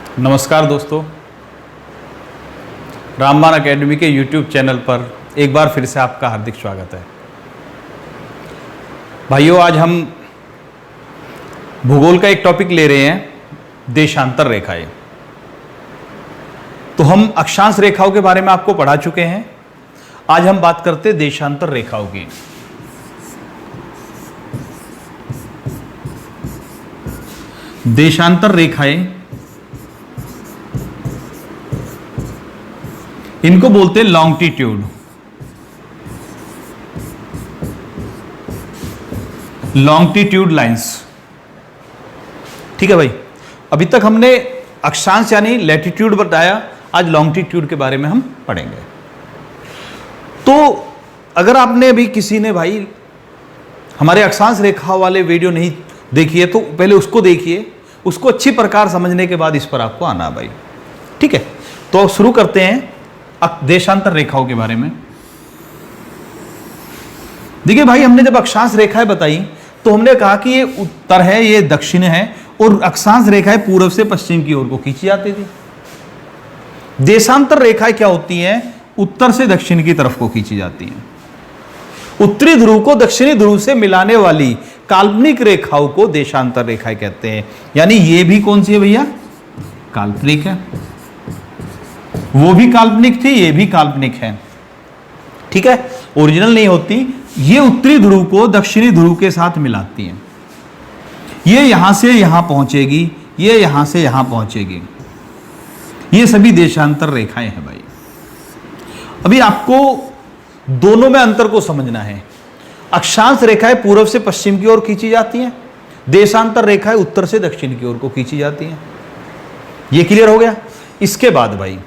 नमस्कार दोस्तों, रामबाण एकेडमी के YouTube चैनल पर एक बार फिर से आपका हार्दिक स्वागत है। भाइयों, आज हम भूगोल का एक टॉपिक ले रहे हैं, देशांतर रेखाएं। तो हम अक्षांश रेखाओं के बारे में आपको पढ़ा चुके हैं। आज हम बात करते हैं देशांतर रेखाओं की। देशांतर रेखाएं, इनको बोलते हैं लॉन्गिट्यूड। Longitude lines. ठीक है भाई, अभी तक हमने अक्षांश यानी लैटिट्यूड बताया, आज लॉन्गिट्यूड के बारे में हम पढ़ेंगे। तो अगर आपने अभी किसी ने भाई हमारे अक्षांश रेखा वाले वीडियो नहीं देखी है तो पहले उसको देखिए, उसको अच्छी प्रकार समझने के बाद इस पर आपको आना भाई। ठीक है, तो शुरू करते हैं देशांतर रेखाओं के बारे में। देखिए भाई, हमने जब अक्षांश रेखाएं बताई तो हमने कहा कि ये उत्तर है, ये दक्षिण है, और अक्षांश रेखाएं पूर्व से पश्चिम की ओर को खींची जाती थी। देशांतर रेखाएं क्या होती हैं? उत्तर से दक्षिण की तरफ को खींची जाती हैं। उत्तरी ध्रुव को दक्षिणी ध्रुव से मिलाने वाली काल्पनिक रेखाओं को देशांतर रेखाएं कहते हैं। यानी ये भी कौन सी है भैया? काल्पनिक है। वो भी काल्पनिक थी, ये भी काल्पनिक है। ठीक है, ओरिजिनल नहीं होती। ये उत्तरी ध्रुव को दक्षिणी ध्रुव के साथ मिलाती हैं। ये यहां से यहां पहुंचेगी, ये यहां से यहां पहुंचेगी। ये सभी देशांतर रेखाएं हैं भाई। अभी आपको दोनों में अंतर को समझना है। अक्षांश रेखाएं पूर्व से पश्चिम की ओर खींची जाती हैं, देशांतर रेखाएं उत्तर से दक्षिण की ओर को खींची जाती हैं। ये क्लियर हो गया? इसके बाद भाई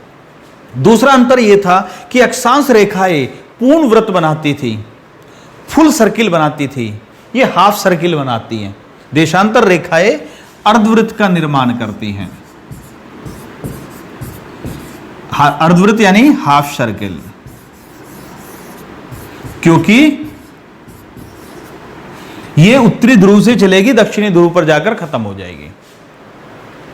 दूसरा अंतर यह था कि अक्षांश रेखाएं पूर्ण वृत्त बनाती थी, फुल सर्किल बनाती थी, ये हाफ सर्किल बनाती हैं। देशांतर रेखाएं अर्धवृत्त का निर्माण करती हैं। अर्धवृत्त यानी हाफ सर्किल, क्योंकि ये उत्तरी ध्रुव से चलेगी, दक्षिणी ध्रुव पर जाकर खत्म हो जाएगी।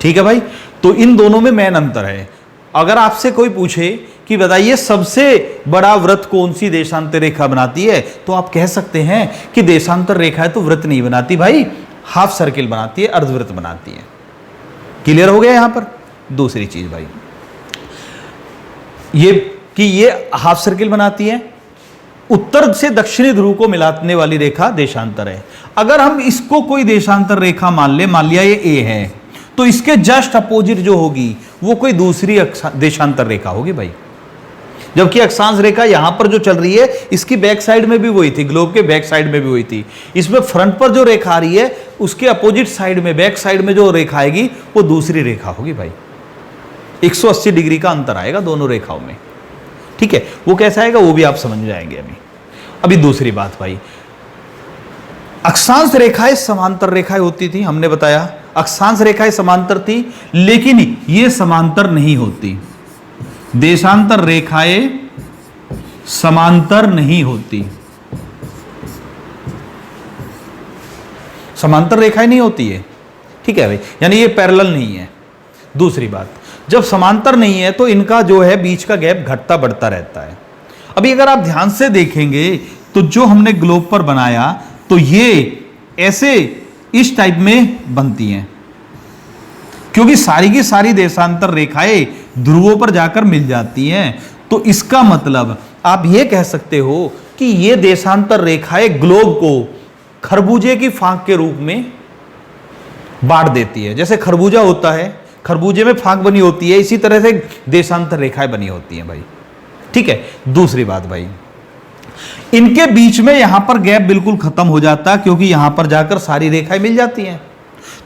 ठीक है भाई, तो इन दोनों में मेन अंतर है। अगर आपसे कोई पूछे कि बताइए सबसे बड़ा वृत्त कौन सी देशांतर रेखा बनाती है, तो आप कह सकते हैं कि देशांतर रेखाएं तो वृत्त नहीं बनाती भाई, हाफ सर्किल बनाती है, अर्धवृत्त बनाती है। क्लियर हो गया यहां पर? दूसरी चीज भाई ये कि ये हाफ सर्किल बनाती है, उत्तर से दक्षिणी ध्रुव को मिलाने वाली रेखा देशांतर है। अगर हम इसको कोई देशांतर रेखा मान लिया ये ए है, तो इसके जस्ट अपोजिट जो होगी वो कोई दूसरी देशांतर रेखा होगी भाई। जबकि अक्षांश रेखा यहां पर जो चल रही है, इसकी बैक साइड में भी वही थी, ग्लोब के बैक साइड में भी वही थी। इसमें फ्रंट पर जो रेखा आ रही है, उसके अपोजिट साइड में, बैक साइड में जो रेखा आएगी वो दूसरी रेखा होगी भाई। 180 डिग्री का अंतर आएगा दोनों रेखाओं में। ठीक है, वो कैसा आएगा वो भी आप समझ जाएंगे अभी दूसरी बात भाई, अक्षांश रेखाएं समांतर रेखाएं होती थी। हमने बताया अक्षांश रेखाएं समांतर थी, लेकिन ये समांतर नहीं होती। देशांतर रेखाएं समांतर नहीं होती, समांतर रेखाएं नहीं होती है। ठीक है भाई, यानी ये पैरेलल नहीं है। दूसरी बात, जब समांतर नहीं है तो इनका जो है बीच का गैप घटता बढ़ता रहता है। अभी अगर आप ध्यान से देखेंगे तो जो हमने ग्लोब पर बनाया तो ये ऐसे इस टाइप में बनती हैं, क्योंकि सारी की सारी देशांतर रेखाएं ध्रुवों पर जाकर मिल जाती हैं। तो इसका मतलब आप ये कह सकते हो कि ये देशांतर रेखाएं ग्लोब को खरबूजे की फांक के रूप में बांट देती है। जैसे खरबूजा होता है, खरबूजे में फांक बनी होती है, इसी तरह से देशांतर रेखाएं बनी होती हैं भाई। ठीक है, दूसरी बात भाई, इनके बीच में यहां पर गैप बिल्कुल खत्म हो जाता है, क्योंकि यहां पर जाकर सारी रेखाएं मिल जाती हैं।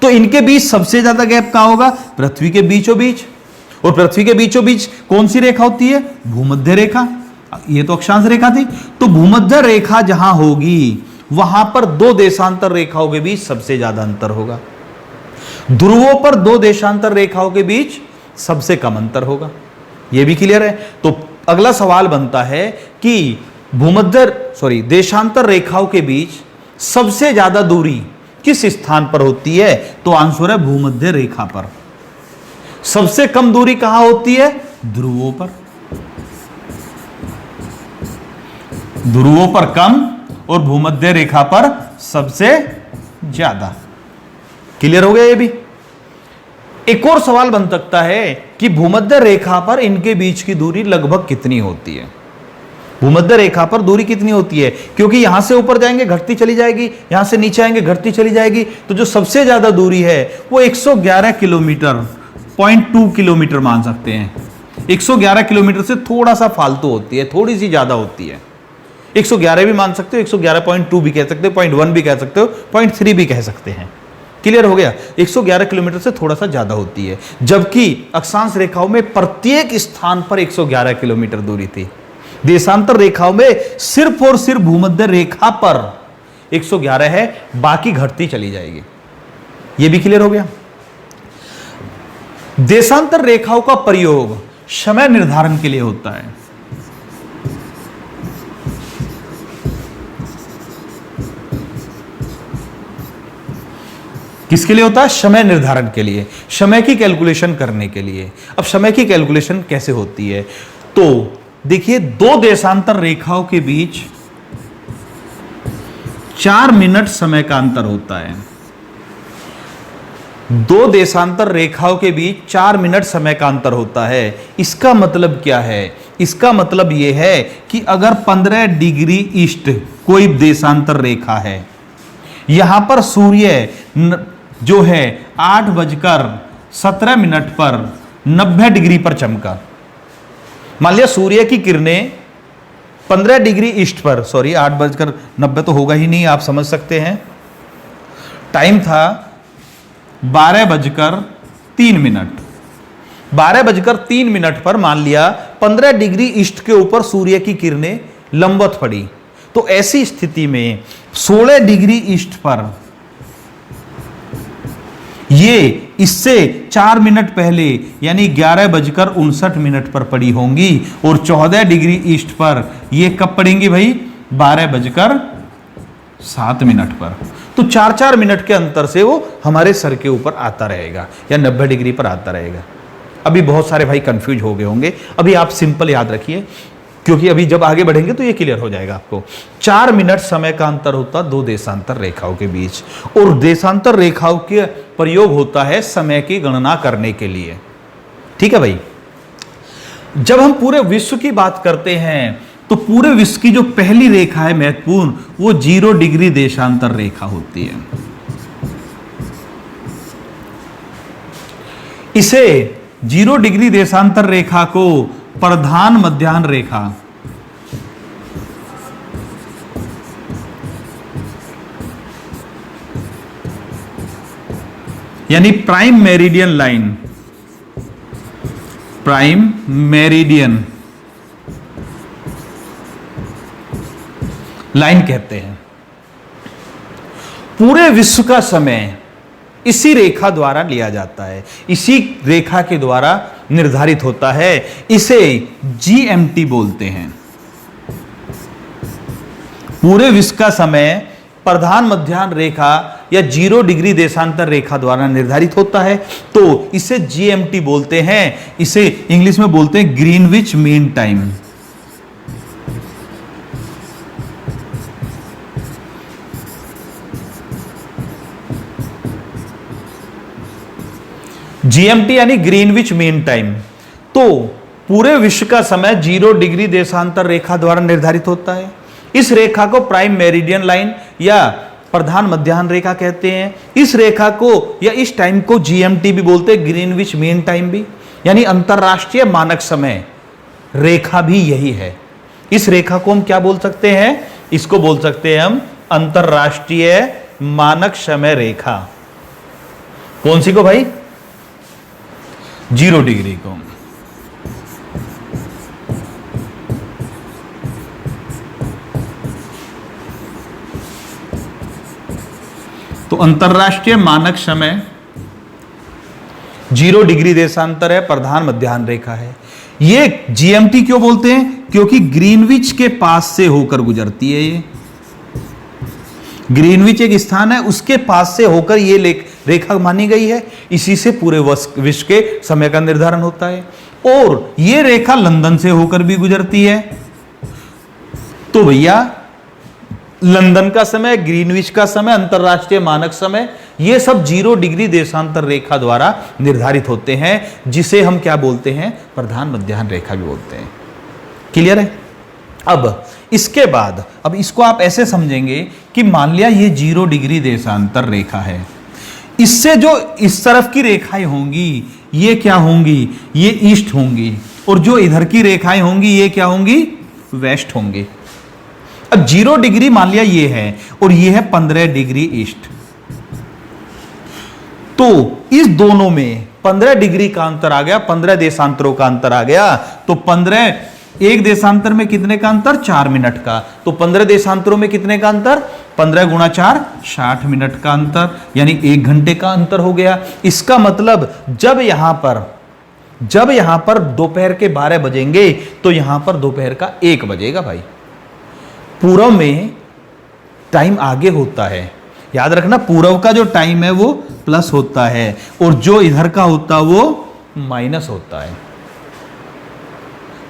तो इनके बीच सबसे ज्यादा गैप कहां होगा? पृथ्वी के बीचों बीच। और पृथ्वी के बीचों बीच कौन सी रेखा होती है? भूमध्य रेखा। ये तो अक्षांश रेखा थी, तो भूमध्य रेखा जहां होगी वहां पर दो देशांतर रेखाओं के बीच सबसे ज्यादा अंतर होगा। ध्रुवों पर दो देशांतर रेखाओं के बीच सबसे कम अंतर होगा। यह भी क्लियर है? तो अगला सवाल बनता है कि देशांतर रेखाओं के बीच सबसे ज्यादा दूरी किस स्थान पर होती है? तो आंसर है भूमध्य रेखा पर। सबसे कम दूरी कहां होती है? ध्रुवों पर। ध्रुवों पर कम और भूमध्य रेखा पर सबसे ज्यादा। क्लियर हो गया ये भी? एक और सवाल बन सकता है कि भूमध्य रेखा पर इनके बीच की दूरी लगभग कितनी होती है? भूमध्य रेखा पर दूरी कितनी होती है? क्योंकि यहां से ऊपर जाएंगे घटती चली जाएगी, यहां से नीचे आएंगे घटती चली जाएगी, तो जो सबसे ज्यादा दूरी है वो 111 किलोमीटर 0.2 किलोमीटर मान सकते हैं। 111 किलोमीटर से थोड़ा सा फालतू होती है, थोड़ी सी ज्यादा होती है। 111 भी मान सकते हो, 111.2 भी कह सकते हो, 0.1 भी कह सकते हो, 0.3 भी कह सकते हैं। क्लियर हो गया? 111 किलोमीटर से थोड़ा सा ज्यादा होती है, जबकि अक्षांश रेखाओं में प्रत्येक स्थान पर 111 किलोमीटर दूरी थी। देशांतर रेखाओं में सिर्फ और सिर्फ भूमध्य रेखा पर 111 है, बाकी घटती चली जाएगी। यह भी क्लियर हो गया? देशांतर रेखाओं का प्रयोग समय निर्धारण के लिए होता है। किसके लिए होता है? समय निर्धारण के लिए, समय की कैलकुलेशन करने के लिए। अब समय की कैलकुलेशन कैसे होती है? तो देखिए, दो देशांतर रेखाओं के बीच 4 मिनट समय का अंतर होता है। दो देशांतर रेखाओं के बीच 4 मिनट समय का अंतर होता है। इसका मतलब क्या है? इसका मतलब यह है कि अगर 15 डिग्री ईस्ट कोई देशांतर रेखा है, यहां पर सूर्य जो है 8:17 पर 90 डिग्री पर चमका। मान लिया सूर्य की किरणें 15 डिग्री ईस्ट पर, सॉरी 8:90 तो होगा ही नहीं, आप समझ सकते हैं। टाइम था 12:03। 12:03 पर मान लिया 15 डिग्री ईस्ट के ऊपर सूर्य की किरणें लंबवत पड़ी, तो ऐसी स्थिति में 16 डिग्री ईस्ट पर ये इससे 4 मिनट पहले यानी 11:59 पर पड़ी होंगी, और 14 डिग्री ईस्ट पर ये कब पड़ेंगी भाई? 12:07 पर। तो 4-4 मिनट के अंतर से वो हमारे सर के ऊपर आता रहेगा या 90 डिग्री पर आता रहेगा। अभी बहुत सारे भाई कंफ्यूज हो गए होंगे, अभी आप सिंपल याद रखिए, क्योंकि अभी जब आगे बढ़ेंगे तो ये क्लियर हो जाएगा आपको। 4 मिनट समय का अंतर होता दो देशांतर रेखाओं के बीच, और देशांतर रेखाओं के प्रयोग होता है समय की गणना करने के लिए। ठीक है भाई? जब हम पूरे विश्व की बात करते हैं तो पूरे विश्व की जो पहली रेखा है महत्वपूर्ण, वो 0 डिग्री देशांतर रेखा होती है। इसे 0 डिग्री देशांतर रेखा को प्रधान मध्याह्न रेखा यानी prime meridian line, prime meridian line कहते हैं। पूरे विश्व का समय इसी रेखा द्वारा लिया जाता है, इसी रेखा के द्वारा निर्धारित होता है। इसे जीएमटी बोलते हैं। पूरे विश्व का समय प्रधान मध्याह्न रेखा या 0 डिग्री देशांतर रेखा द्वारा निर्धारित होता है, तो इसे जीएमटी बोलते हैं। इसे इंग्लिश में बोलते हैं ग्रीनविच मीन टाइम। जीएमटी यानी ग्रीनविच मीन टाइम। तो पूरे विश्व का समय 0 डिग्री देशांतर रेखा द्वारा निर्धारित होता है। इस रेखा को प्राइम मेरिडियन लाइन या प्रधान मध्याह्न रेखा कहते हैं। इस रेखा को या इस टाइम को जीएमटी भी बोलते हैं, ग्रीनविच मीन टाइम भी, यानी अंतरराष्ट्रीय मानक समय रेखा भी यही है। इस रेखा को हम क्या बोल सकते हैं? इसको बोल सकते हैं हम अंतरराष्ट्रीय मानक समय रेखा। कौन सी को भाई? 0 डिग्री को। तो अंतरराष्ट्रीय मानक समय 0 डिग्री देशांतर है, प्रधान मध्याह्न रेखा है। ये जीएमटी क्यों बोलते हैं? क्योंकि ग्रीनविच के पास से होकर गुजरती है। ये ग्रीनविच एक स्थान है, उसके पास से होकर ये रेखा मानी गई है। इसी से पूरे विश्व के समय का निर्धारण होता है। और ये रेखा लंदन से होकर भी गुजरती है। तो भैया लंदन का समय, ग्रीनविच का समय, अंतरराष्ट्रीय मानक समय, ये सब 0 डिग्री देशांतर रेखा द्वारा निर्धारित होते हैं, जिसे हम क्या बोलते हैं, प्रधान मध्याह्न रेखा भी बोलते हैं। क्लियर है? अब इसके बाद अब इसको आप ऐसे समझेंगे कि मान लिया ये 0 डिग्री देशांतर रेखा है, इससे जो इस तरफ की रेखाएं होंगी ये क्या होंगी, ये ईस्ट होंगी, और जो इधर की रेखाएं होंगी ये क्या होंगी, वेस्ट होंगी। अब 0 डिग्री मान लिया ये है, और ये है 15 डिग्री ईस्ट, तो इस दोनों में 15 डिग्री का अंतर आ गया, 15 देशांतरों का अंतर आ गया। तो 15, एक देशांतर में कितने का अंतर, 4 मिनट का। तो 15 देशांतरों में कितने का अंतर, 15 गुणा 4, 60 मिनट का अंतर, यानी 1 घंटे का अंतर हो गया। इसका मतलब जब यहां पर दोपहर के 12 बजेंगे तो यहां पर दोपहर का 1 बजेगा भाई। पूर्व में टाइम आगे होता है, याद रखना, पूर्व का जो टाइम है वो प्लस होता है, और जो इधर का होता है वो माइनस होता है।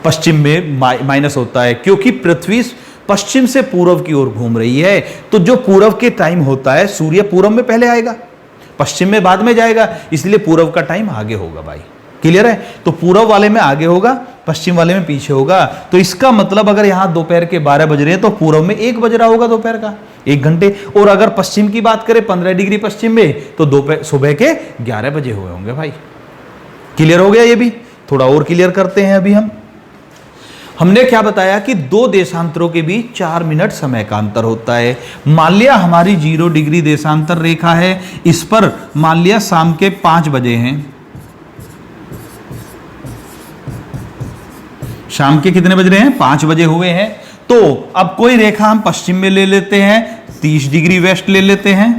पश्चिम में माइनस होता है, क्योंकि पृथ्वी पश्चिम से पूर्व की ओर घूम रही है। तो जो पूर्व के टाइम होता है, सूर्य पूर्व में पहले आएगा, पश्चिम में बाद में जाएगा, इसलिए पूर्व का टाइम आगे होगा भाई। क्लियर है? तो पूर्व वाले में आगे होगा, पश्चिम वाले में पीछे होगा। तो इसका मतलब अगर यहां दोपहर के 12 बज रहे हैं तो पूर्व में 1 बज रहा होगा दोपहर का, 1 घंटे। और अगर पश्चिम की बात करें 15 डिग्री पश्चिम में, तो दोपहर सुबह के 11 बजे हुए होंगे भाई। क्लियर हो गया? ये भी थोड़ा और क्लियर करते हैं। अभी हमने क्या बताया कि 2 देशांतरों के बीच 4 मिनट समय का अंतर होता है। मान लिया हमारी 0 डिग्री देशांतर रेखा है, इस पर मान लिया शाम के 5 बजे हैं, शाम के कितने बज रहे हैं, 5 बजे हुए हैं। तो अब कोई रेखा हम पश्चिम में ले लेते हैं, 30 डिग्री वेस्ट ले लेते हैं,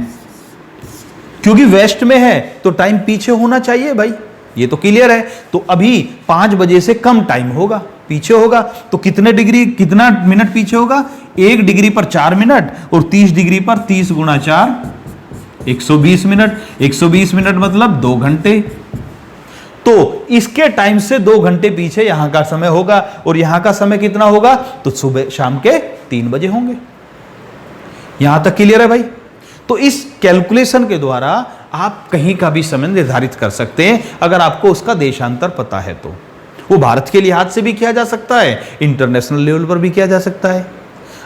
क्योंकि वेस्ट में है तो टाइम पीछे होना चाहिए भाई, ये तो क्लियर है। तो अभी 5 बजे से कम टाइम होगा, पीछे होगा। तो कितने डिग्री, कितना मिनट पीछे होगा, 1 डिग्री पर 4 मिनट, और 30 डिग्री पर 30 गुणा 4, 120 मिनट। 120 मिनट मतलब 2 घंटे। तो इसके टाइम से 2 घंटे पीछे यहां का समय होगा, और यहां का समय कितना होगा, तो सुबह शाम के 3 बजे होंगे। यहां तक क्लियर है भाई? तो इस कैलकुलेशन के द्वारा आप कहीं का भी समय निर्धारित कर सकते हैं, अगर आपको उसका देशांतर पता है तो। वो भारत के लिहाज से भी किया जा सकता है, इंटरनेशनल लेवल पर भी किया जा सकता है।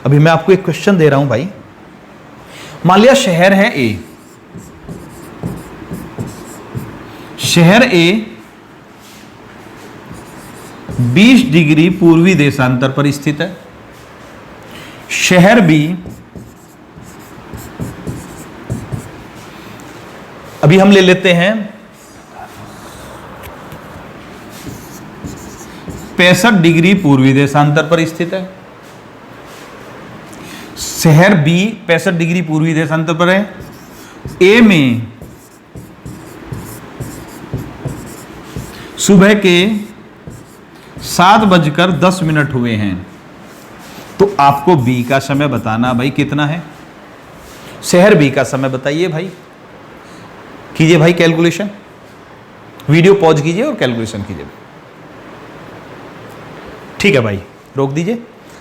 अभी मैं आपको एक क्वेश्चन दे रहा हूं भाई। मान लिया शहर है ए, शहर ए 20 डिग्री पूर्वी देशांतर पर स्थित है। शहर बी अभी हम ले लेते हैं 65 डिग्री पूर्वी देशांतर पर स्थित है। शहर बी 65 डिग्री पूर्वी देशांतर पर है। ए में सुबह के 7:10 हुए हैं। तो आपको बी का समय बताना भाई कितना है, शहर बी का समय बताइए भाई। कीजिए भाई कैलकुलेशन, वीडियो पॉज कीजिए और कैलकुलेशन कीजिए। ठीक है भाई, रोक दीजिए।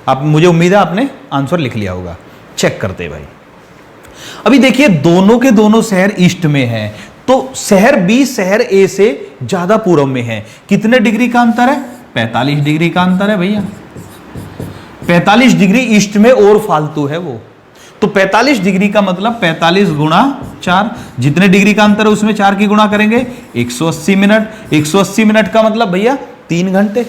आप, मुझे उम्मीद है आपने आंसर लिख लिया होगा। चेक करते हैं भाई। अभी देखिए दोनों के दोनों शहर ईस्ट में हैं, तो शहर बी शहर ए से ज्यादा पूर्व में है। कितने डिग्री का अंतर है, 45 डिग्री का अंतर है भैया। 45 डिग्री ईस्ट में और फालतू है वो, तो 45 डिग्री का मतलब 45 गुणा 4, जितने डिग्री का अंतर है उसमें 4 की गुणा करेंगे, 180 मिनट। 180 मिनट का मतलब भैया 3 घंटे।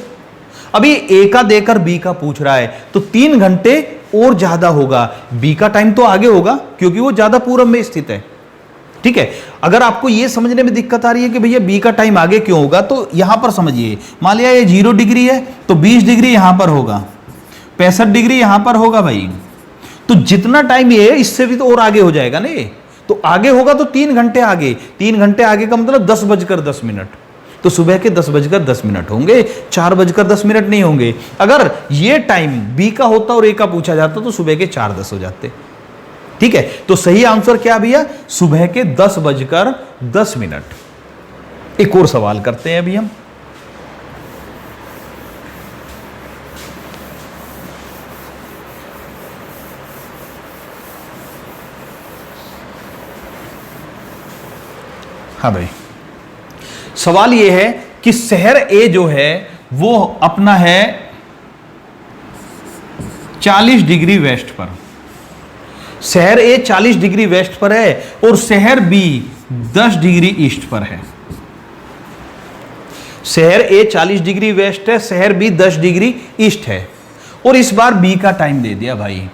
अभी ए का देकर बी का पूछ रहा है, तो 3 घंटे और ज्यादा होगा। बी का टाइम तो आगे होगा क्योंकि वो ज्यादा पूर्व में स्थित है। ठीक है, अगर आपको यह समझने में दिक्कत आ रही है कि भैया बी का टाइम आगे क्यों होगा, तो यहां पर समझिए। मान लिया ये 0 डिग्री है, तो 20 डिग्री यहां पर होगा, 65 डिग्री यहां पर होगा भाई। तो जितना टाइम ये है इससे भी तो और आगे हो जाएगा ना ये, तो आगे होगा तो 3 घंटे आगे। 3 घंटे आगे का मतलब 10:10, तो सुबह के 10:10 होंगे, 4:10 नहीं होंगे। अगर ये टाइम बी का होता और ए का पूछा जाता तो सुबह के 4:10 हो जाते। ठीक है, तो सही आंसर क्या भैया, सुबह के 10:10। एक और सवाल करते हैं अभी हम। हाँ भाई, सवाल यह है कि शहर ए जो है वो अपना है 40 डिग्री वेस्ट पर। शहर ए 40 डिग्री वेस्ट पर है और शहर बी 10 डिग्री ईस्ट पर है। शहर ए 40 डिग्री वेस्ट है, शहर बी 10 डिग्री ईस्ट है। और इस बार बी का टाइम दे दिया भाई,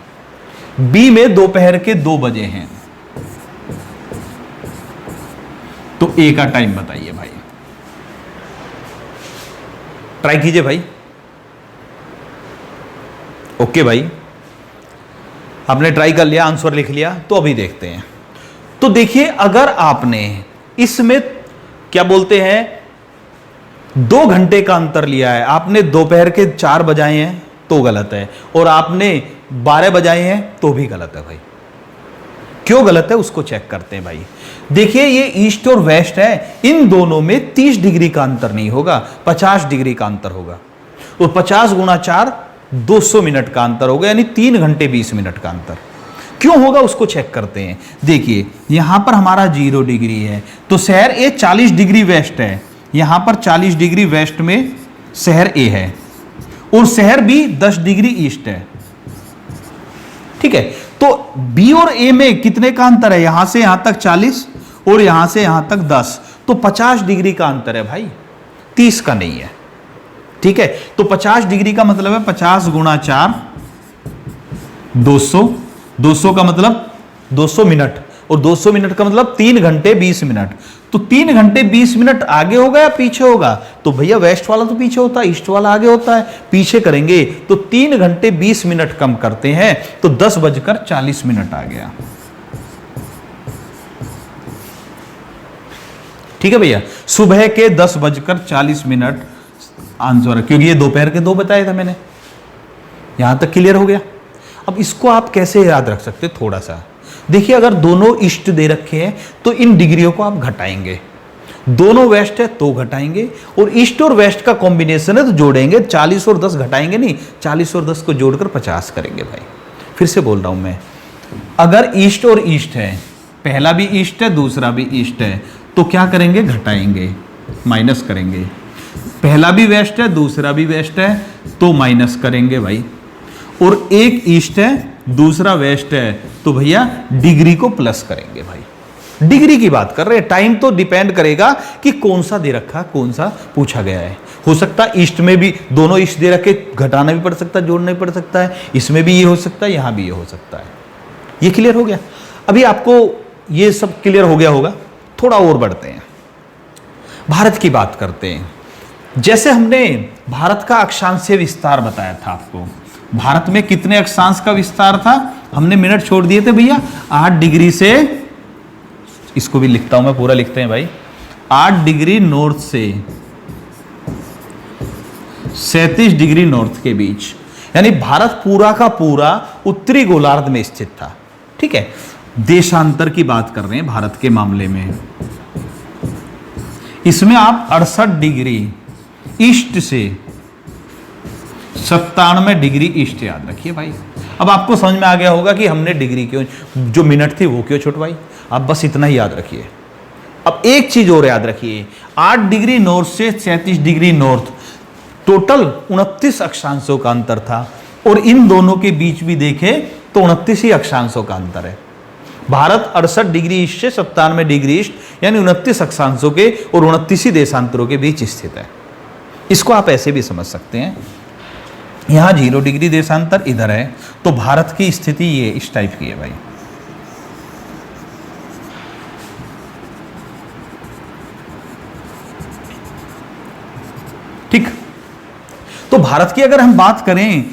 बी में दोपहर के 2 बजे हैं, तो ए का टाइम बताइए भाई। ट्राई कीजिए भाई। ओके भाई, आपने ट्राई कर लिया, आंसर लिख लिया, तो अभी देखते हैं। तो देखिए, अगर आपने इसमें क्या बोलते हैं 2 घंटे का अंतर लिया है, आपने दोपहर के 4 बजाए हैं तो गलत है, और आपने 12 बजाए हैं तो भी गलत है भाई। क्यों गलत है उसको चेक करते हैं भाई। देखिए, ये ईस्ट और वेस्ट है, इन दोनों में 30 डिग्री का अंतर नहीं होगा, 50 डिग्री का अंतर होगा। और 50 गुणा 4 200 मिनट का अंतर होगा, यानी 3 घंटे 20 मिनट का अंतर। क्यों होगा उसको चेक करते हैं। देखिए, यहां पर हमारा 0 डिग्री है, तो शहर ए 40 डिग्री वेस्ट है, यहां पर 40 डिग्री वेस्ट में शहर ए है, और शहर बी 10 डिग्री ईस्ट है। ठीक है, तो बी और ए में कितने का अंतर है, यहां से यहां तक 40 और यहां से यहां तक 10, तो 50 डिग्री का अंतर है भाई, 30 का नहीं है। ठीक है, तो 50 डिग्री का मतलब है 50 गुणा 4 200, 200 का मतलब 200 मिनट, और 200 मिनट का मतलब 3 घंटे 20 मिनट। तो 3 घंटे 20 मिनट आगे होगा या पीछे होगा, तो भैया वेस्ट वाला तो पीछे होता है, ईस्ट वाला आगे होता है, पीछे करेंगे तो 3 घंटे 20 मिनट कम करते हैं तो 10:40 आ गया। ठीक है भैया, सुबह के 10:40 आंसर, क्योंकि ये दोपहर के 2 बताया था मैंने। यहां तक क्लियर हो गया। अब इसको आप कैसे याद रख सकते, थोड़ा सा देखिए, अगर दोनों ईस्ट दे रखे हैं तो इन डिग्रियों को आप घटाएंगे, दोनों वेस्ट है तो घटाएंगे, और ईस्ट और वेस्ट का कॉम्बिनेशन है तो जोड़ेंगे। 40 और 10 घटाएंगे नहीं, 40 और 10 को जोड़कर 50 करेंगे भाई। फिर से बोल रहा हूं मैं, अगर ईस्ट और ईस्ट है, पहला भी ईस्ट है दूसरा भी ईस्ट है, तो क्या करेंगे, घटाएंगे, माइनस करेंगे। पहला भी वेस्ट है दूसरा भी वेस्ट है तो माइनस करेंगे भाई, और एक ईस्ट है दूसरा वेस्ट है तो भैया डिग्री को प्लस करेंगे भाई। डिग्री की बात कर रहे हैं, टाइम तो डिपेंड करेगा कि कौन सा दे रखा, कौन सा पूछा गया है। हो सकता है ईस्ट में भी दोनों ईस्ट दे रखे, घटाना भी पड़ सकता है, जोड़ना भी पड़ सकता है, इसमें भी ये हो सकता है, यहां भी ये हो सकता है। ये क्लियर हो गया। अभी आपको ये सब क्लियर हो गया होगा, थोड़ा और बढ़ते हैं, भारत की बात करते हैं। जैसे हमने भारत का अक्षांशीय विस्तार बताया था आपको, भारत में कितने अक्षांश का विस्तार था, हमने मिनट छोड़ दिए थे भैया, 8 डिग्री से, इसको भी लिखता हूं मैं, पूरा लिखते हैं भाई, 8 डिग्री नॉर्थ से 37 डिग्री नॉर्थ के बीच, यानी भारत पूरा का पूरा उत्तरी गोलार्ध में स्थित था। ठीक है, देशांतर की बात कर रहे हैं भारत के मामले में, इसमें आप 68 डिग्री ईस्ट से 97 डिग्री ईस्ट याद रखिए भाई। अब आपको समझ में आ गया होगा कि हमने डिग्री क्यों, जो मिनट थी वो क्यों छुटवाई। आप बस इतना ही याद रखिए। अब एक चीज और याद रखिए, 8 डिग्री नॉर्थ से 37 डिग्री नॉर्थ, टोटल 29 अक्षांशों का अंतर था, और इन दोनों के बीच भी देखे तो 29 ही अक्षांशों का अंतर है। भारत 68 डिग्री ईस्ट से 97 डिग्री ईस्ट, यानी 29 अक्षांशों के और 29 ही देशांतरों के बीच स्थित है। इसको आप ऐसे भी समझ सकते हैं, यहां 0 डिग्री देशांतर इधर है, तो भारत की स्थिति ये इस टाइप की है भाई। ठीक, तो भारत की अगर हम बात करें,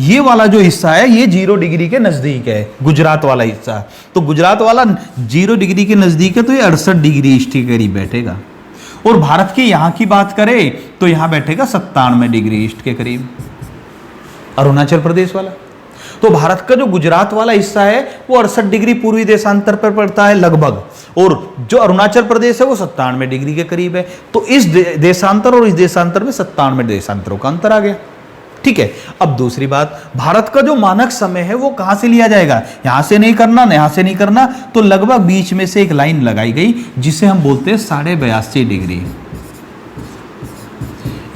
ये वाला जो हिस्सा है ये 0 डिग्री के नजदीक है, गुजरात वाला हिस्सा, तो गुजरात वाला 0 डिग्री के नजदीक है, तो ये 68 डिग्री ईस्ट के करीब बैठेगा। और भारत की यहां की बात करें तो यहां बैठेगा 97 डिग्री ईस्ट के करीब, अरुणाचल प्रदेश वाला। तो भारत का जो गुजरात वाला हिस्सा है वो 68 डिग्री पूर्वी देशांतर पर पड़ता है लगभग, और जो अरुणाचल प्रदेश है वो 97 डिग्री के करीब है। तो इस देशांतर और इस देशांतर में 97 देशांतरों का अंतर आ गया। ठीक है, अब दूसरी बात, भारत का जो मानक समय है वो कहां से लिया जाएगा, यहां से नहीं करना ना यहां से नहीं करना, तो लगभग बीच में से एक लाइन लगाई गई जिसे हम बोलते हैं 82.5 डिग्री।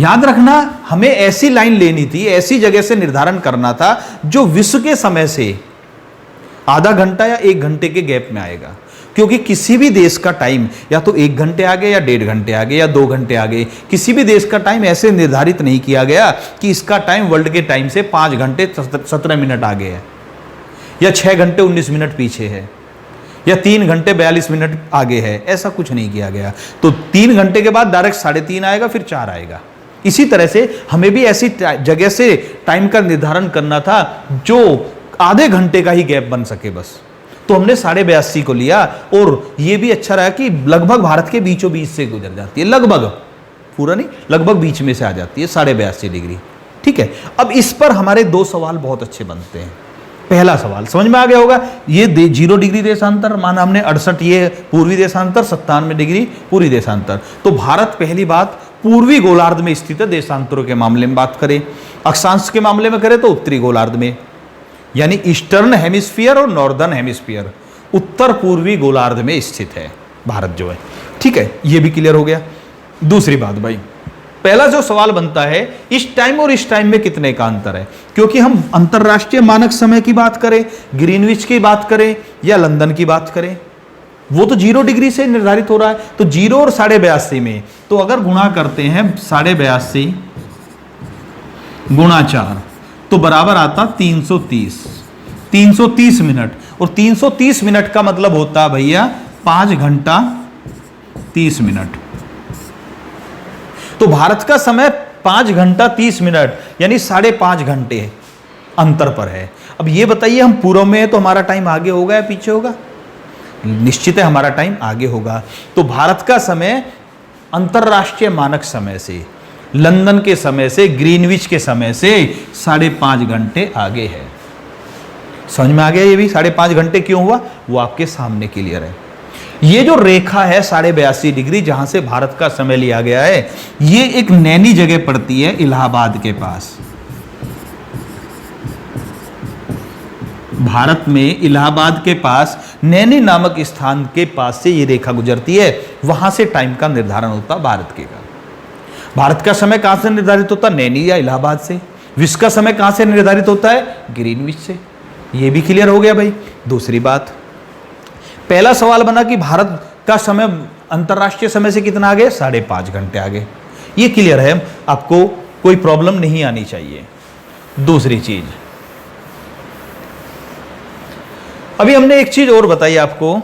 याद रखना, हमें ऐसी लाइन लेनी थी, ऐसी जगह से निर्धारण करना था जो विश्व के समय से आधा घंटा या 1 घंटे के गैप में आएगा, क्योंकि किसी भी देश का टाइम या तो 1 घंटे आगे या 1.5 घंटे आगे या 2 घंटे आगे, किसी भी देश का टाइम ऐसे निर्धारित नहीं किया गया कि इसका टाइम वर्ल्ड के टाइम से 5 घंटे 17 मिनट आगे है, या 6 घंटे 19 मिनट पीछे है, या 3 घंटे 42 मिनट आगे है, ऐसा कुछ नहीं किया गया। तो 3 घंटे के बाद डायरेक्ट 3:30 आएगा, फिर 4 आएगा। इसी तरह से हमें भी ऐसी जगह से टाइम का निर्धारण करना था जो आधे घंटे का ही गैप बन सके बस, तो हमने 82.5 को लिया, और यह भी अच्छा रहा कि लगभग भारत के बीचों बीच से गुजर जाती है, लगभग, पूरा नहीं, लगभग बीच में से आ जाती है 82.5 डिग्री। ठीक है, अब इस पर हमारे 2 सवाल बहुत अच्छे बनते हैं। पहला सवाल समझ में आ गया होगा, ये 0 डिग्री देशांतर माना हमने, 68 ये पूर्वी देशांतर, 97 डिग्री पूर्वी देशांतर। तो भारत पहली बात पूर्वी गोलार्ध में स्थित है देशांतरों के मामले में बात करें, अक्षांश के मामले में करें तो उत्तरी गोलार्ध में, यानी ईस्टर्न हेमिस्फीयर और नॉर्दर्न हेमिस्फीयर, उत्तर पूर्वी गोलार्ध में स्थित है भारत जो है। ठीक है, ये भी क्लियर हो गया। दूसरी बात भाई, पहला जो सवाल बनता है, इस टाइम और इस टाइम में कितने का अंतर है, क्योंकि हम अंतरराष्ट्रीय मानक समय की बात करें, ग्रीनविच की बात करें या लंदन की बात करें, वो तो 0 डिग्री से निर्धारित हो रहा है। तो 0 और 82.5 में, तो अगर गुणा करते हैं 82.5 गुणा 4 तो बराबर आता 330 मिनट, और 330 मिनट का मतलब होता भैया 5 घंटा 30 मिनट। तो भारत का समय 5 घंटा 30 मिनट यानी 5.5 घंटे अंतर पर है। अब ये बताइए, हम पूर्व में है तो हमारा टाइम आगे होगा या पीछे होगा? निश्चित है हमारा टाइम आगे होगा। तो भारत का समय अंतरराष्ट्रीय मानक समय से, लंदन के समय से, ग्रीनविच के समय से 5.5 घंटे आगे है। समझ में आ गया? ये भी 5.5 घंटे क्यों हुआ वो आपके सामने क्लियर है। ये जो रेखा है 82.5 डिग्री जहां से भारत का समय लिया गया है, ये एक नैनी जगह पड़ती है इलाहाबाद के पास। भारत में इलाहाबाद के पास नैनी नामक स्थान के पास से ये रेखा गुजरती है, वहां से टाइम का निर्धारण होता भारत के का। भारत का समय कहां से निर्धारित होता? नैनी या इलाहाबाद से। विश्व का समय कहां से निर्धारित होता है? ग्रीनविच से। ये भी क्लियर हो गया भाई। दूसरी बात, पहला सवाल बना कि भारत का समय अंतरराष्ट्रीय समय से कितना आगे? 5.5 घंटे आगे। ये क्लियर है, आपको कोई प्रॉब्लम नहीं आनी चाहिए। दूसरी चीज, अभी हमने एक चीज और बताई आपको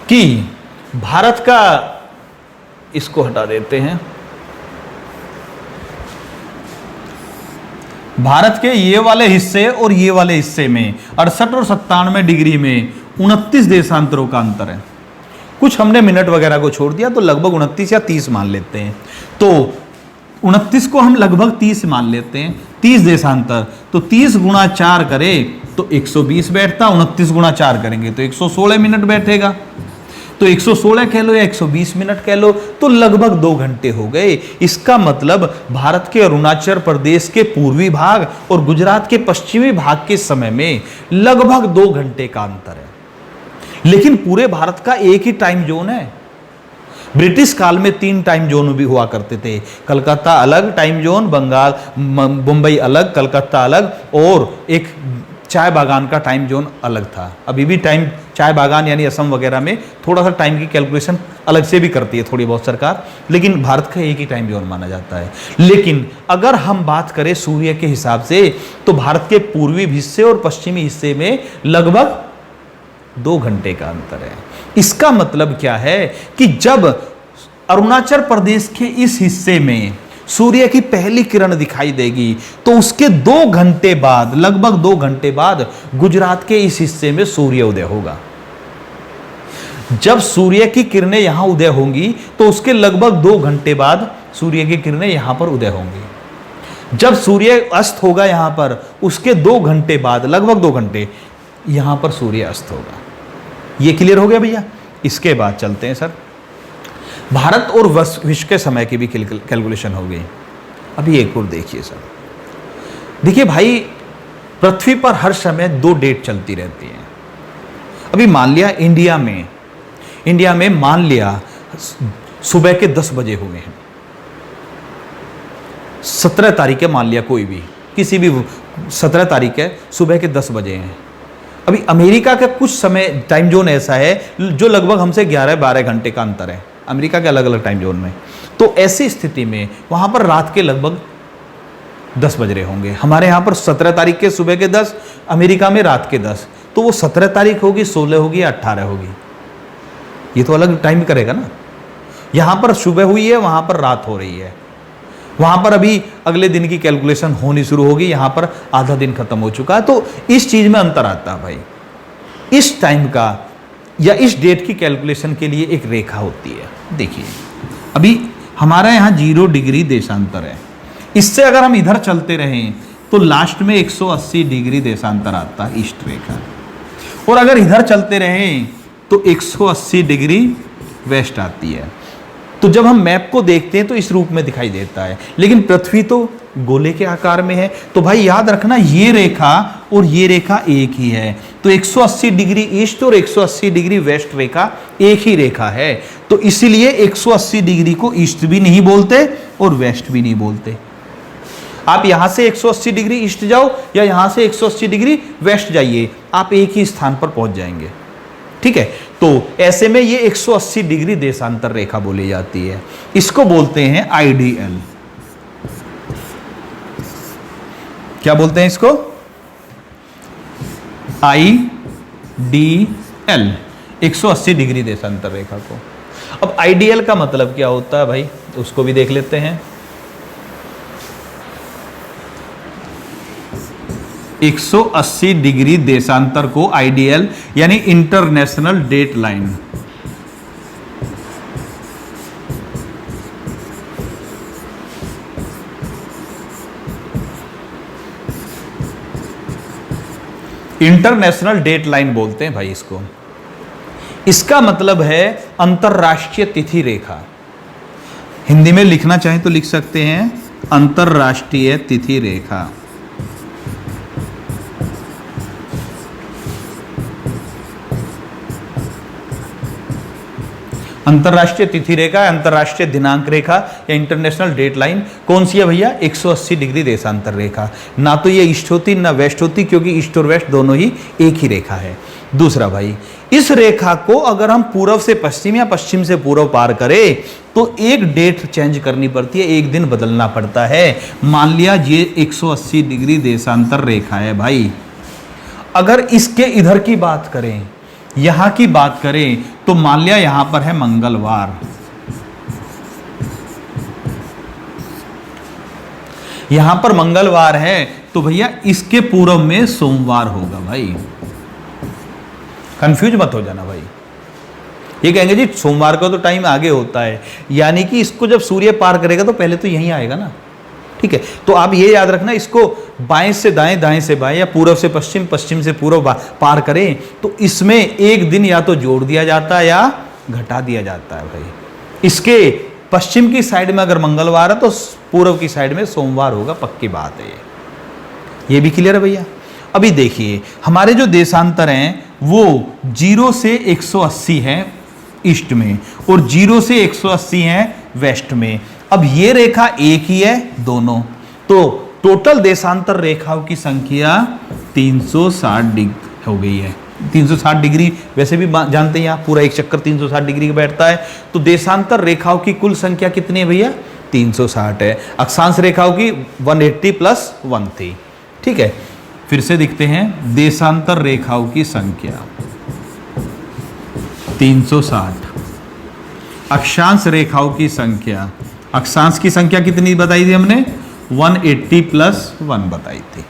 कि भारत का, इसको हटा देते हैं, भारत के ये वाले हिस्से और ये वाले हिस्से में 68 और 97 डिग्री में 29 देशांतरों का अंतर है। कुछ हमने मिनट वगैरह को छोड़ दिया तो लगभग 29 या 30 मान लेते हैं। तो 29 को हम लगभग 30 मान लेते हैं, 30 देशांतर। तो 30 गुणा 4 करें तो 120 बैठता, 29 गुणा 4 करेंगे तो 116 मिनट बैठेगा। तो 116 कह लो या 120 मिनट कह लो, तो लगभग 2 घंटे हो गए। इसका मतलब भारत के अरुणाचल प्रदेश के पूर्वी भाग और गुजरात के पश्चिमी भाग के समय में लगभग 2 घंटे का अंतर है। लेकिन पूरे भारत का एक ही टाइम जोन है। ब्रिटिश काल में 3 टाइम जोन भी हुआ करते थे, कलकत्ता अलग टाइम जोन, बंगाल मुंबई अलग, कलकत्ता अलग, और एक चाय बागान का टाइम जोन अलग था। अभी भी टाइम चाय बागान यानी असम वगैरह में थोड़ा सा टाइम की कैलकुलेशन अलग से भी करती है थोड़ी बहुत सरकार, लेकिन भारत का एक ही टाइम जोन माना जाता है। लेकिन अगर हम बात करें सूर्य के हिसाब से, तो भारत के पूर्वी हिस्से और पश्चिमी हिस्से में लगभग 2 घंटे का अंतर है। इसका मतलब क्या है कि जब अरुणाचल प्रदेश के इस हिस्से में सूर्य की पहली किरण दिखाई देगी तो उसके 2 घंटे बाद, लगभग 2 घंटे बाद गुजरात के इस हिस्से में सूर्योदय होगा। जब सूर्य की किरणें यहां उदय होंगी तो उसके लगभग 2 घंटे बाद सूर्य की किरणें यहां पर उदय होंगी। जब सूर्य अस्त होगा यहां पर, उसके 2 घंटे बाद, लगभग 2 घंटे, यहां पर सूर्य अस्त होगा। ये क्लियर हो गया भैया। इसके बाद चलते हैं सर, भारत और विश्व के समय की भी कैलकुलेशन हो गई। अभी एक और देखिए सर, देखिए भाई, पृथ्वी पर हर समय 2 डेट चलती रहती हैं। अभी मान लिया इंडिया में मान लिया सुबह के 10 बजे हुए हैं, 17 तारीख है, मान लिया कोई भी, किसी भी 17 तारीख है, सुबह के 10 बजे हैं। अभी अमेरिका का कुछ समय टाइम जोन ऐसा है जो लगभग हमसे 11-12 घंटे का अंतर है, अमेरिका के अलग अलग टाइम जोन में। तो ऐसी स्थिति में वहां पर रात के लगभग 10 बज रहे होंगे। हमारे यहाँ पर 17 तारीख के सुबह के 10, अमेरिका में रात के 10, तो वो 17 तारीख होगी, 16 होगी या 18 होगी, ये तो अलग टाइम करेगा ना। यहाँ पर सुबह हुई है, वहाँ पर रात हो रही है, वहाँ पर अभी अगले दिन की कैलकुलेशन होनी शुरू होगी, यहाँ पर आधा दिन खत्म हो चुका है। तो इस चीज़ में अंतर आता है भाई। इस टाइम का या इस डेट की कैलकुलेशन के लिए एक रेखा होती है। देखिए अभी हमारा यहाँ 0 डिग्री देशांतर है, इससे अगर हम इधर चलते रहें तो लास्ट में 180 डिग्री देशांतर आता है, ईस्ट रेखा। और अगर इधर चलते रहें तो 180 डिग्री वेस्ट आती है। तो जब हम मैप को देखते हैं तो इस रूप में दिखाई देता है, लेकिन पृथ्वी तो गोले के आकार में है। तो भाई याद रखना, ये रेखा और ये रेखा एक ही है। तो 180 डिग्री ईस्ट और 180 डिग्री वेस्ट रेखा एक ही रेखा है। तो इसीलिए 180 डिग्री को ईस्ट भी नहीं बोलते और वेस्ट भी नहीं बोलते। आप यहां से 180 डिग्री ईस्ट जाओ या यहां से 180 डिग्री वेस्ट जाइए, आप एक ही स्थान पर पहुंच जाएंगे। ठीक है, तो ऐसे में ये 180 डिग्री देशांतर रेखा बोली जाती है। इसको बोलते हैं आईडीएल। क्या बोलते हैं इसको? आईडीएल, 180 डिग्री देशांतर रेखा को। अब आईडीएल का मतलब क्या होता है भाई, उसको भी देख लेते हैं। 180 डिग्री देशांतर को आईडीएल यानी international date line, international date line बोलते हैं भाई इसको। इसका मतलब है अंतरराष्ट्रीय तिथि रेखा। हिंदी में लिखना चाहें तो लिख सकते हैं अंतरराष्ट्रीय तिथि रेखा। अंतरराष्ट्रीय तिथि रेखा, अंतरराष्ट्रीय दिनांक रेखा या इंटरनेशनल डेट लाइन कौन सी है भैया? 180 डिग्री देशांतर रेखा। ना तो ये ईस्ट होती ना वेस्ट होती, क्योंकि ईस्ट और वेस्ट दोनों ही एक ही रेखा है। दूसरा भाई, इस रेखा को अगर हम पूर्व से पश्चिम या पश्चिम से पूर्व पार करें तो एक डेट चेंज करनी पड़ती है, एक दिन बदलना पड़ता है। मान लिया ये 180 डिग्री देशांतर रेखा है भाई, अगर इसके इधर की बात करें, यहां की बात करें, तो मान लिया यहां पर है मंगलवार, यहां पर मंगलवार है, तो भैया इसके पूर्व में सोमवार होगा भाई। कंफ्यूज मत हो जाना भाई। ये कहेंगे जी सोमवार का तो टाइम आगे होता है, यानी कि इसको जब सूर्य पार करेगा तो पहले तो यहीं आएगा ना। ठीक है, तो आप ये याद रखना, इसको बाएं से दाएं, दाएं से बाएं या पूर्व से पश्चिम, पश्चिम से पूर्व पार करें तो इसमें एक दिन या तो जोड़ दिया जाता है या घटा दिया जाता है भाई। इसके पश्चिम की साइड में अगर मंगलवार है तो पूर्व की साइड में सोमवार होगा, पक्की बात है ये भी क्लियर है भैया। अभी देखिए हमारे जो देशांतर हैं वो 0 से 180 है ईस्ट में और 0 से 180 है वेस्ट में। अब ये रेखा एक ही है दोनों, तो टोटल देशांतर रेखाओं की संख्या 360 डिग्री हो गई है। 360 डिग्री वैसे भी जानते हैं आप, पूरा एक चक्कर 360 डिग्री का बैठता है। तो देशांतर रेखाओं की कुल संख्या कितनी है भैया? 360 है। अक्षांश रेखाओं की 180 + 1 थी। ठीक है, फिर से दिखते हैं देशांतर रेखाओं की संख्या 360, अक्षांश रेखाओं की संख्या, अक्षांश की संख्या कितनी बताई थी हमने? 180 + 1 बताई थी।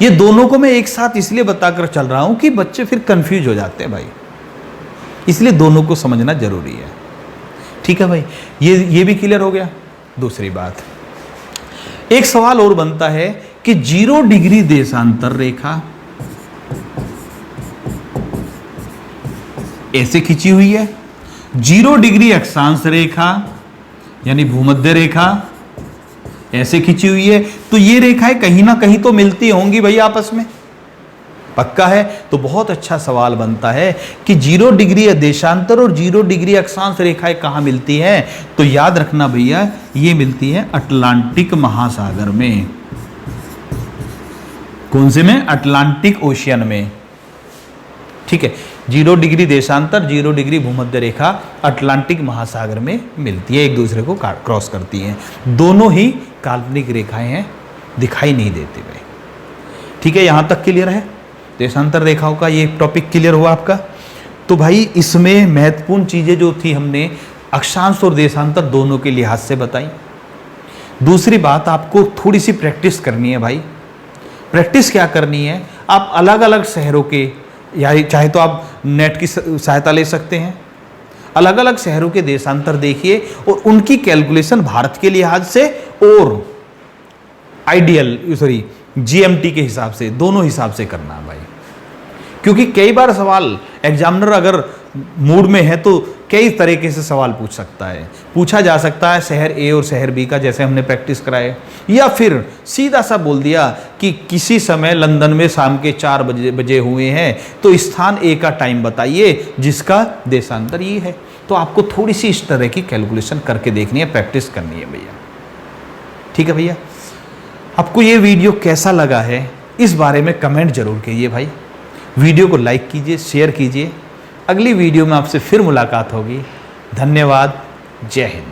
ये दोनों को मैं एक साथ इसलिए बताकर चल रहा हूं कि बच्चे फिर कंफ्यूज हो जाते हैं भाई, इसलिए दोनों को समझना जरूरी है। ठीक है भाई, ये भी क्लियर हो गया। दूसरी बात, एक सवाल और बनता है कि 0 डिग्री देशांतर रेखा ऐसे खींची हुई है, 0 डिग्री अक्षांश रेखा यानी भूमध्य रेखा ऐसे खींची हुई है, तो ये रेखाएं कहीं ना कहीं तो मिलती होंगी भाई आपस में, पक्का है। तो बहुत अच्छा सवाल बनता है कि 0 डिग्री देशांतर और 0 डिग्री अक्षांश रेखाएं कहां मिलती हैं? तो याद रखना भैया, ये मिलती है अटलांटिक महासागर में। कौन से में? अटलांटिक ओशियन में, ठीक है। 0 डिग्री देशांतर, 0 डिग्री भूमध्य रेखा अटलांटिक महासागर में मिलती है, एक दूसरे को क्रॉस करती हैं। दोनों ही काल्पनिक रेखाएं हैं, दिखाई नहीं देती भाई, ठीक है। यहां तक क्लियर है? देशांतर रेखाओं का ये टॉपिक क्लियर हुआ आपका। तो भाई इसमें महत्वपूर्ण चीजें जो थी हमने अक्षांश और देशांतर दोनों के लिहाज से बताई। दूसरी बात, आपको थोड़ी सी प्रैक्टिस करनी है भाई। प्रैक्टिस क्या करनी है? आप अलग अलग शहरों के, या चाहे तो आप नेट की सहायता ले सकते हैं, अलग अलग शहरों के देशांतर देखिए और उनकी कैलकुलेशन भारत के लिहाज से और जीएमटी के हिसाब से, दोनों हिसाब से करना है भाई। क्योंकि कई बार सवाल एग्जामिनर अगर मूड में है तो कई तरीके से सवाल पूछ सकता है, पूछा जा सकता है शहर ए और शहर बी का, जैसे हमने प्रैक्टिस कराए, या फिर सीधा सा बोल दिया कि किसी समय लंदन में शाम के 4 बजे हुए हैं, तो स्थान ए का टाइम बताइए जिसका देशांतर ये है। तो आपको थोड़ी सी इस तरह की कैलकुलेशन करके देखनी है, प्रैक्टिस करनी है भैया, ठीक है भैया। आपको ये वीडियो कैसा लगा है इस बारे में कमेंट जरूर कीजिए भाई। वीडियो को लाइक कीजिए, शेयर कीजिए। अगली वीडियो में आपसे फिर मुलाकात होगी। धन्यवाद, जय हिंद।